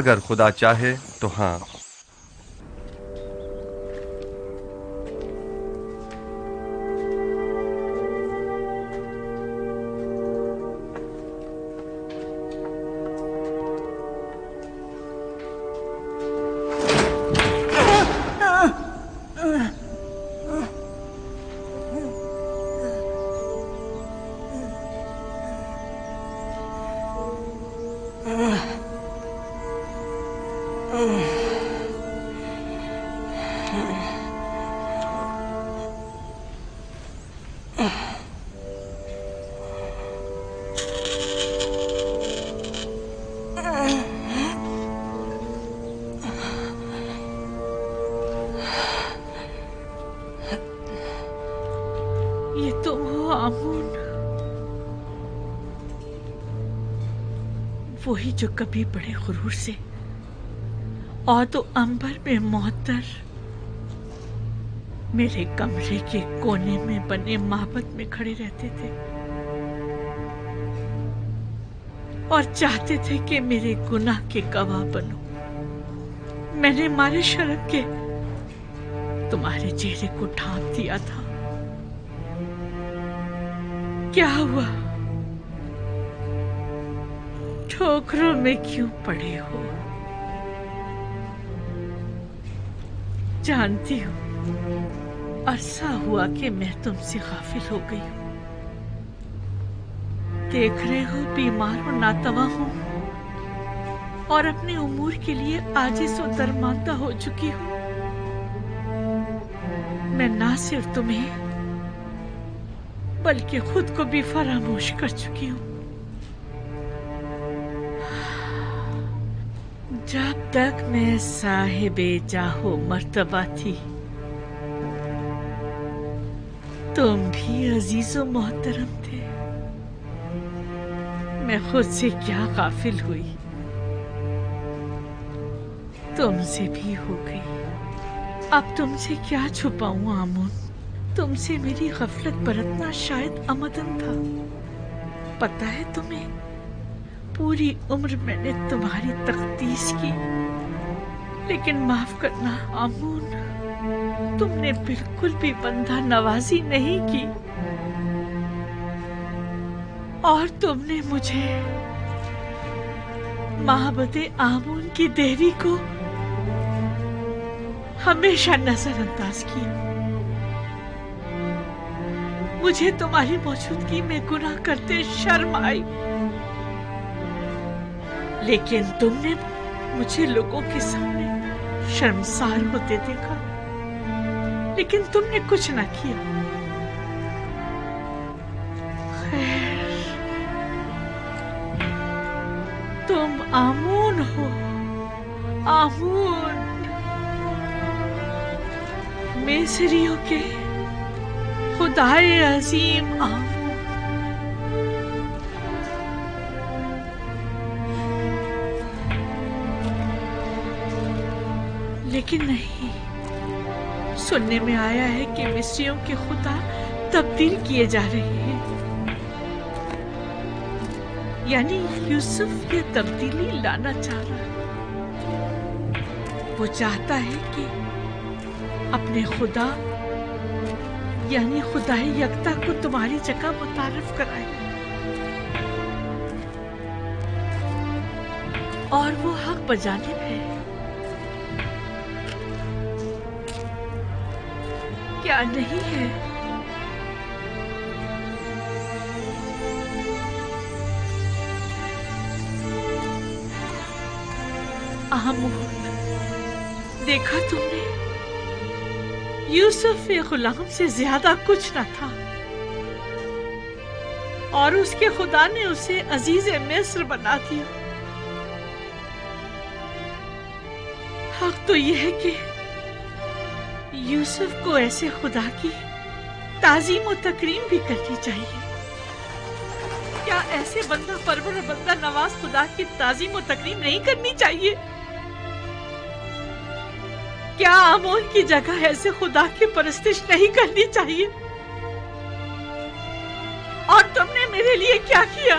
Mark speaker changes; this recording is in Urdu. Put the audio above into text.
Speaker 1: اگر خدا چاہے تو ہاں۔
Speaker 2: یہ تم ہو آمون، وہی جو کبھی بڑے غرور سے اور تو امبر میں معطر میرے کمرے کے کونے میں بنے معبد میں کھڑے رہتے تھے اور چاہتے تھے کہ میرے گناہ کے گواہ بنو۔ میں نے مارے شرم کے تمہارے چہرے کو ڈھانپ دیا تھا۔ کیا ہوا؟ ٹھوکروں میں کیوں پڑے ہو؟ جانتی ہوں عرصہ ہوا کہ میں تم سے غافل ہو گئی ہوں۔ دیکھ رہے ہو بیمار و ناتواں ہوں اور اپنے امور کے لیے عاجز و درماندہ ہو چکی ہوں۔ میں نہ صرف تمہیں بلکہ خود کو بھی فراموش کر چکی ہوں۔ جب تک میں صاحب جاہ و مرتبہ تھی تم بھی عزیز و محترم تھے۔ میں خود سے کیا غافل ہوئی، تم سے بھی ہو گئی۔ اب تم سے کیا چھپاؤں آمون؟ تم سے میری غفلت برتنا شاید آمدن تھا۔ پتہ ہے تمہیں پوری عمر میں نے تمہاری تقدیس کی، لیکن معاف کرنا آمون، تم نے بالکل بھی بندہ نوازی نہیں کی، اور تم نے مجھے معبد آمون کی دیری کو ہمیشہ نظر انداز کیا۔ مجھے تمہاری موجودگی میں گناہ کرتے شرم آئی، لیکن تم نے مجھے لوگوں کے سامنے شرمسار ہوتے دیکھا، لیکن تم نے کچھ نہ کیا۔ خیر، تم آمون ہو، آمون، مصریوں کے خدائے عظیم آمون۔ لیکن نہیں، سننے میں آیا ہے کہ مصریوں کے خدا تبدیل کیے جا رہے ہیں، یعنی یوسف یہ تبدیلی لانا چاہ رہا ہے۔ وہ چاہتا ہے کہ اپنے خدا یعنی خدا یکتا کو تمہاری جگہ متعارف کرائے، اور وہ حق بجانب ہے۔ کیا نہیں ہے؟ آمون، دیکھا تم نے، یوسف غلام سے زیادہ کچھ نہ تھا، اور اس کے خدا نے اسے عزیز مصر بنا دیا۔ حق تو یہ ہے کہ یوسف کو ایسے خدا کی تعظیم و تکریم بھی کرنی چاہیے۔ کیا ایسے بندہ پرور اور بندہ نواز خدا کی تعظیم و تکریم نہیں کرنی چاہیے؟ کیا آمون کی جگہ ایسے خدا کی پرستش نہیں کرنی چاہیے؟ اور تم نے میرے لیے کیا کیا؟